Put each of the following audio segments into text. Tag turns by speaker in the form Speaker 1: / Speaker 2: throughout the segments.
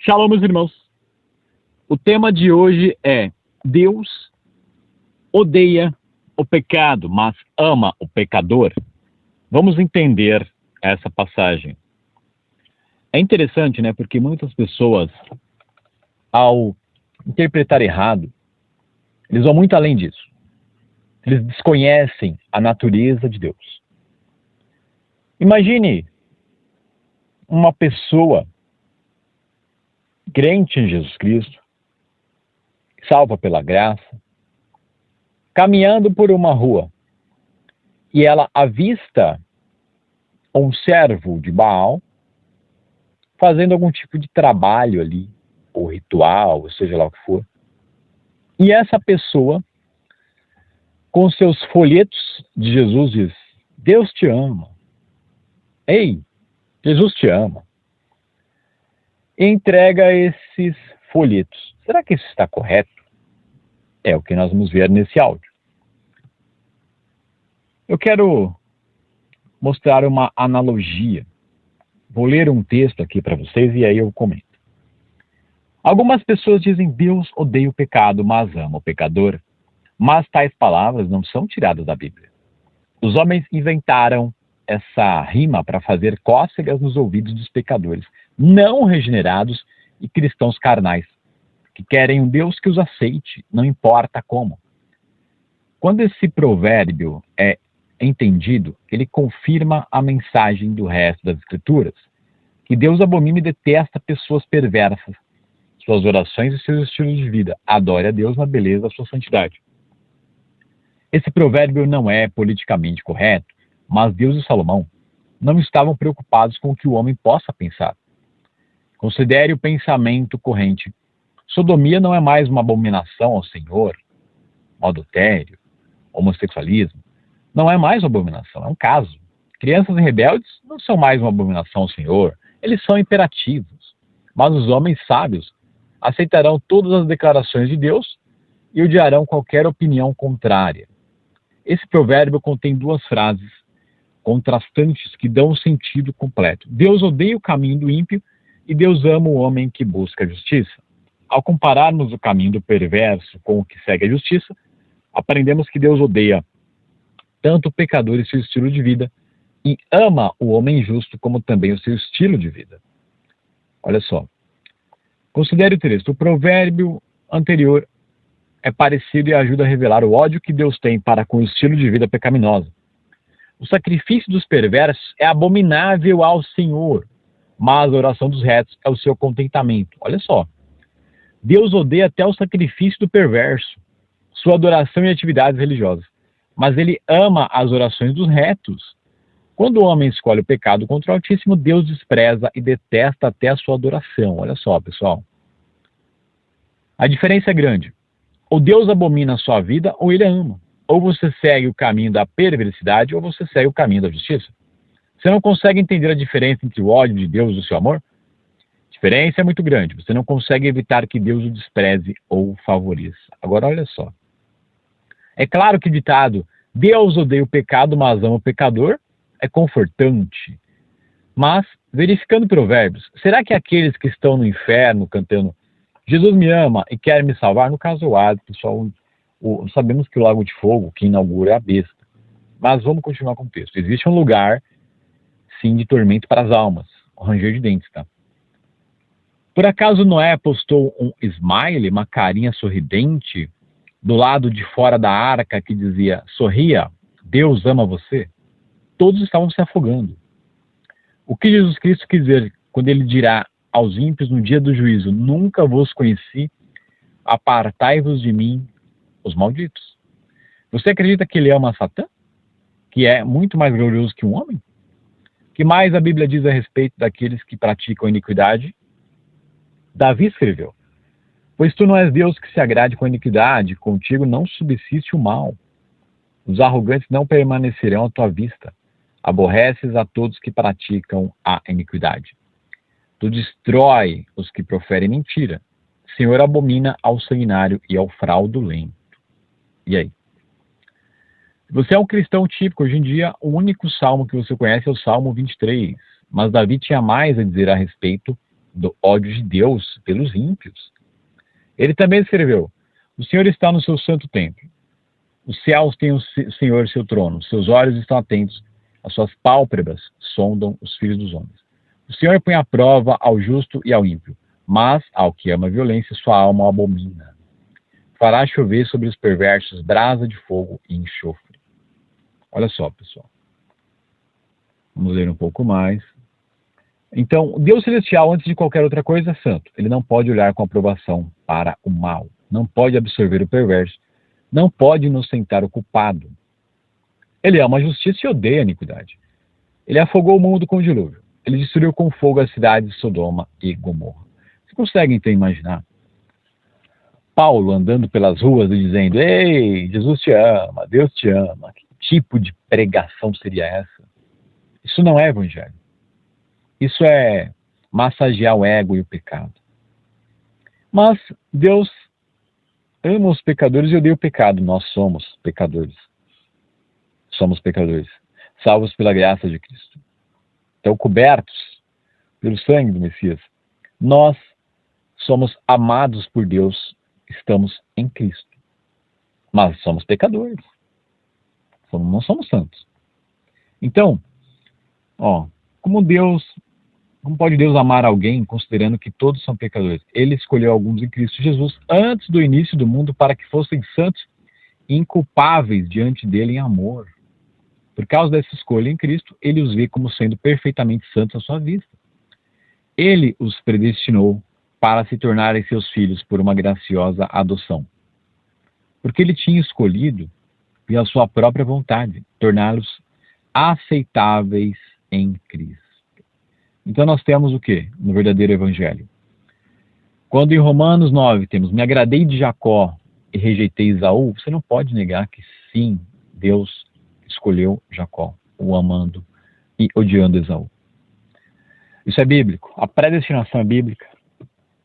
Speaker 1: Shalom, meus irmãos. O tema de hoje é: Deus odeia o pecado, mas ama o pecador. Vamos entender essa passagem. É interessante, né? Porque muitas pessoas, ao interpretar errado, eles vão muito além disso. Eles desconhecem a natureza de Deus. Imagine uma pessoa crente em Jesus Cristo, salva pela graça, caminhando por uma rua e ela avista um servo de Baal fazendo algum tipo de trabalho ali, ou ritual, ou seja lá o que for. E essa pessoa, com seus folhetos de Jesus, diz: Deus te ama. Ei, Jesus te ama. E entrega esses folhetos. Será que isso está correto? É o que nós vamos ver nesse áudio. Eu quero mostrar uma analogia. Vou ler um texto aqui para vocês e aí eu comento. Algumas pessoas dizem: Deus odeia o pecado, mas ama o pecador. Mas tais palavras não são tiradas da Bíblia. Os homens inventaram essa rima para fazer cócegas nos ouvidos dos pecadores, não regenerados e cristãos carnais, que querem um Deus que os aceite, não importa como. Quando esse provérbio é entendido, ele confirma a mensagem do resto das Escrituras, que Deus abomina e detesta pessoas perversas, suas orações e seus estilos de vida. Adore a Deus na beleza da sua santidade. Esse provérbio não é politicamente correto, mas Deus e Salomão não estavam preocupados com o que o homem possa pensar. Considere o pensamento corrente. Sodomia não é mais uma abominação ao Senhor, adultério, homossexualismo. Não é mais uma abominação, é um caso. Crianças rebeldes não são mais uma abominação ao Senhor, eles são imperativos. Mas os homens sábios aceitarão todas as declarações de Deus e odiarão qualquer opinião contrária. Esse provérbio contém duas frases contrastantes que dão um sentido completo. Deus odeia o caminho do ímpio e Deus ama o homem que busca a justiça. Ao compararmos o caminho do perverso com o que segue a justiça, aprendemos que Deus odeia tanto o pecador e seu estilo de vida e ama o homem justo como também o seu estilo de vida. Olha só. Considere o texto. O provérbio anterior é parecido e ajuda a revelar o ódio que Deus tem para com o estilo de vida pecaminoso. O sacrifício dos perversos é abominável ao Senhor, mas a oração dos retos é o seu contentamento. Olha só. Deus odeia até o sacrifício do perverso, sua adoração e atividades religiosas. Mas ele ama as orações dos retos. Quando o homem escolhe o pecado contra o Altíssimo, Deus despreza e detesta até a sua adoração. Olha só, pessoal. A diferença é grande. Ou Deus abomina a sua vida, ou ele a ama. Ou você segue o caminho da perversidade, ou você segue o caminho da justiça. Você não consegue entender a diferença entre o ódio de Deus e o seu amor? A diferença é muito grande. Você não consegue evitar que Deus o despreze ou o favoreça. Agora, olha só. É claro que o ditado Deus odeia o pecado, mas ama o pecador é confortante. Mas, verificando provérbios, será que aqueles que estão no inferno cantando Jesus me ama e quer me salvar, no caso o Hades, pessoal, sabemos que o lago de fogo que inaugura é a besta. Mas vamos continuar com o texto. Existe um lugar, sim, de tormento para as almas, o ranger de dentes, tá? Por acaso Noé postou um smile, uma carinha sorridente, do lado de fora da arca que dizia: sorria, Deus ama você? Todos estavam se afogando. O que Jesus Cristo quis dizer quando ele dirá aos ímpios no dia do juízo: nunca vos conheci, apartai-vos de mim, os malditos? Você acredita que ele ama Satã? Que é muito mais glorioso que um homem? O que mais a Bíblia diz a respeito daqueles que praticam iniquidade? Davi escreveu: pois tu não és Deus que se agrade com a iniquidade, contigo não subsiste o mal. Os arrogantes não permanecerão à tua vista. Aborreces a todos que praticam a iniquidade. Tu destrói os que proferem mentira. Senhor abomina ao sanguinário e ao fraudulento. E aí? Você é um cristão típico. Hoje em dia, o único salmo que você conhece é o Salmo 23. Mas Davi tinha mais a dizer a respeito do ódio de Deus pelos ímpios. Ele também escreveu: o Senhor está no seu santo templo. Os céus têm o Senhor seu trono. Seus olhos estão atentos. As suas pálpebras sondam os filhos dos homens. O Senhor põe à prova ao justo e ao ímpio, mas ao que ama a violência, sua alma o abomina. Fará chover sobre os perversos brasa de fogo e enxofre. Olha só, pessoal. Vamos ler um pouco mais. Então, Deus celestial, antes de qualquer outra coisa, é santo. Ele não pode olhar com aprovação para o mal. Não pode absorver o perverso. Não pode inocentar o culpado. Ele ama a justiça e odeia a iniquidade. Ele afogou o mundo com o dilúvio. Ele destruiu com fogo as cidades de Sodoma e Gomorra. Você consegue, então, imaginar Paulo andando pelas ruas e dizendo: ei, Jesus te ama, Deus te ama. Que tipo de pregação seria essa? Isso não é evangelho. Isso é massagear o ego e o pecado. Mas Deus ama os pecadores e odeia o pecado. Nós somos pecadores. Somos pecadores, salvos pela graça de Cristo. Então, cobertos pelo sangue do Messias, nós somos amados por Deus, estamos em Cristo. Mas somos pecadores. Não somos santos. Então, como pode Deus amar alguém considerando que todos são pecadores? Ele escolheu alguns em Cristo Jesus antes do início do mundo para que fossem santos e inculpáveis diante dele em amor. Por causa dessa escolha em Cristo, ele os vê como sendo perfeitamente santos à sua vista. Ele os predestinou para se tornarem seus filhos por uma graciosa adoção. Porque ele tinha escolhido, pela sua própria vontade, torná-los aceitáveis em Cristo. Então nós temos o quê? No verdadeiro evangelho. Quando em Romanos 9 temos: me agradei de Jacó e rejeitei Esaú, você não pode negar que sim, Deus escolheu Jacó, o amando e odiando Esaú. Isso é bíblico. A predestinação é bíblica.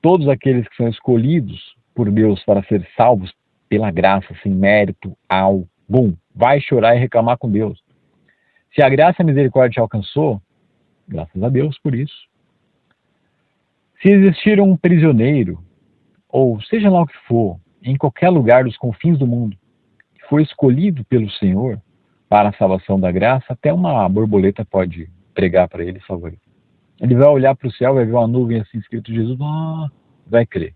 Speaker 1: Todos aqueles que são escolhidos por Deus para ser salvos pela graça, sem mérito algum, vai chorar e reclamar com Deus. Se a graça e a misericórdia te alcançou, graças a Deus por isso. Se existir um prisioneiro, ou seja lá o que for, em qualquer lugar dos confins do mundo, que foi escolhido pelo Senhor para a salvação da graça, até uma borboleta pode pregar para ele e salvar ele. Ele vai olhar para o céu, vai ver uma nuvem assim escrito Jesus, vai crer.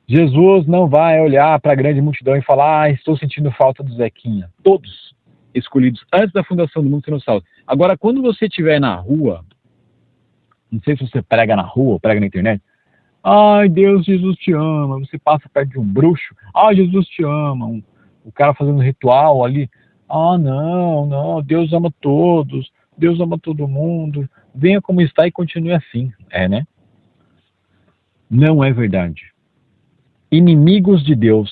Speaker 1: Jesus não vai olhar para a grande multidão e falar: estou sentindo falta do Zequinha. Todos escolhidos antes da fundação do mundo serão salvos. Agora, quando você estiver na rua, não sei se você prega na rua ou prega na internet, ai, Deus, Jesus te ama. Você passa perto de um bruxo, ai, Jesus te ama. O cara fazendo ritual ali, não, Deus ama todos, Deus ama todo mundo, venha como está e continue assim. Né? Não é verdade. Inimigos de Deus,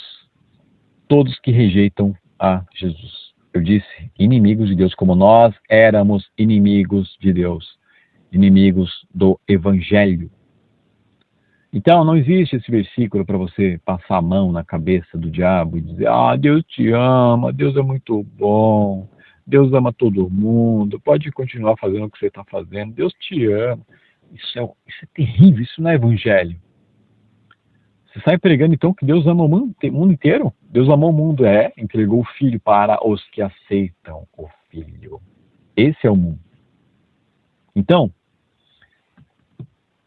Speaker 1: todos que rejeitam a Jesus. Eu disse, inimigos de Deus, como nós éramos inimigos de Deus, inimigos do Evangelho. Então, não existe esse versículo para você passar a mão na cabeça do diabo e dizer: Deus te ama, Deus é muito bom, Deus ama todo mundo, pode continuar fazendo o que você está fazendo, Deus te ama. Isso é terrível, isso não é Evangelho. Você sai pregando então que Deus ama o mundo inteiro? Deus amou o mundo, entregou o Filho para os que aceitam o Filho. Esse é o mundo. Então,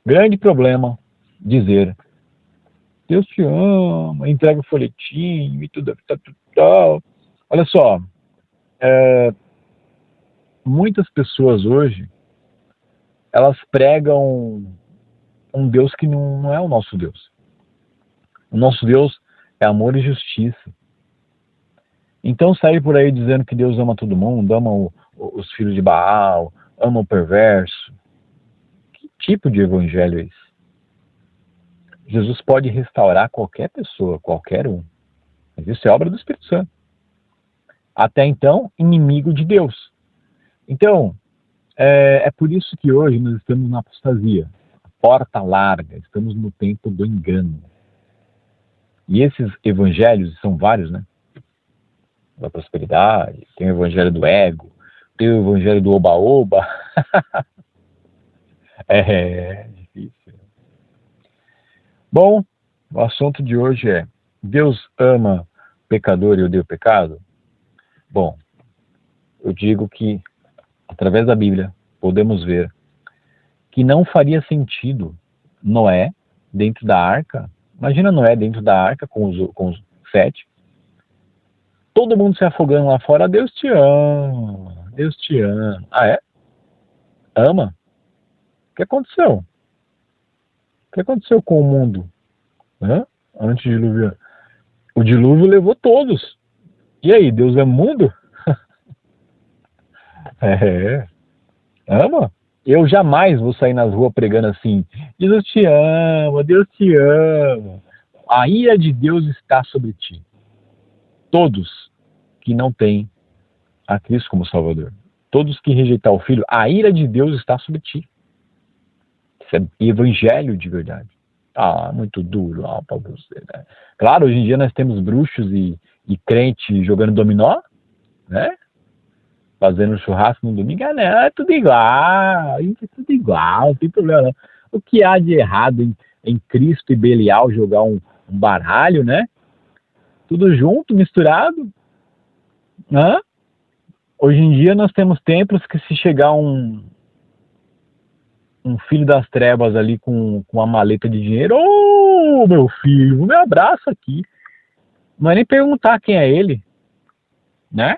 Speaker 1: grande problema dizer: Deus te ama, entrega o folhetinho e tudo tal. Olha só, muitas pessoas hoje, elas pregam um Deus que não é o nosso Deus. O nosso Deus é amor e justiça. Então sair por aí dizendo que Deus ama todo mundo, ama os filhos de Baal, ama o perverso. Que tipo de evangelho é esse? Jesus pode restaurar qualquer pessoa, qualquer um. Mas isso é obra do Espírito Santo. Até então, inimigo de Deus. Então, é por isso que hoje nós estamos na apostasia. Porta larga, estamos no tempo do engano. E esses evangelhos, são vários, né? Da prosperidade, tem o evangelho do ego, tem o evangelho do oba-oba. É difícil. Bom, o assunto de hoje é: Deus ama o pecador e odeia o pecado? Bom, eu digo que, através da Bíblia, podemos ver que não faria sentido Noé dentro da arca. Imagina Noé dentro da arca com os 7. Todo mundo se afogando lá fora. Deus te ama. Deus te ama. Ah, é? Ama? O que aconteceu? O que aconteceu com o mundo? Antes do dilúvio? O dilúvio levou todos. E aí, Deus é mundo? É. Ama? Eu jamais vou sair nas ruas pregando assim: Deus te ama, Deus te ama. A ira de Deus está sobre ti. Todos que não têm a Cristo como Salvador, todos que rejeitar o Filho, a ira de Deus está sobre ti. Isso é evangelho de verdade. Muito duro para você, né? Claro, hoje em dia nós temos bruxos e crente jogando dominó, né? Fazendo churrasco no domingo. É tudo igual, é tudo igual, não tem problema não. O que há de errado em Cristo e Belial jogar um baralho, né? Tudo junto, misturado. Hoje em dia nós temos templos que, se chegar um filho das trevas ali com uma maleta de dinheiro: ô, meu filho, me abraça aqui. Não é nem perguntar quem é ele, né?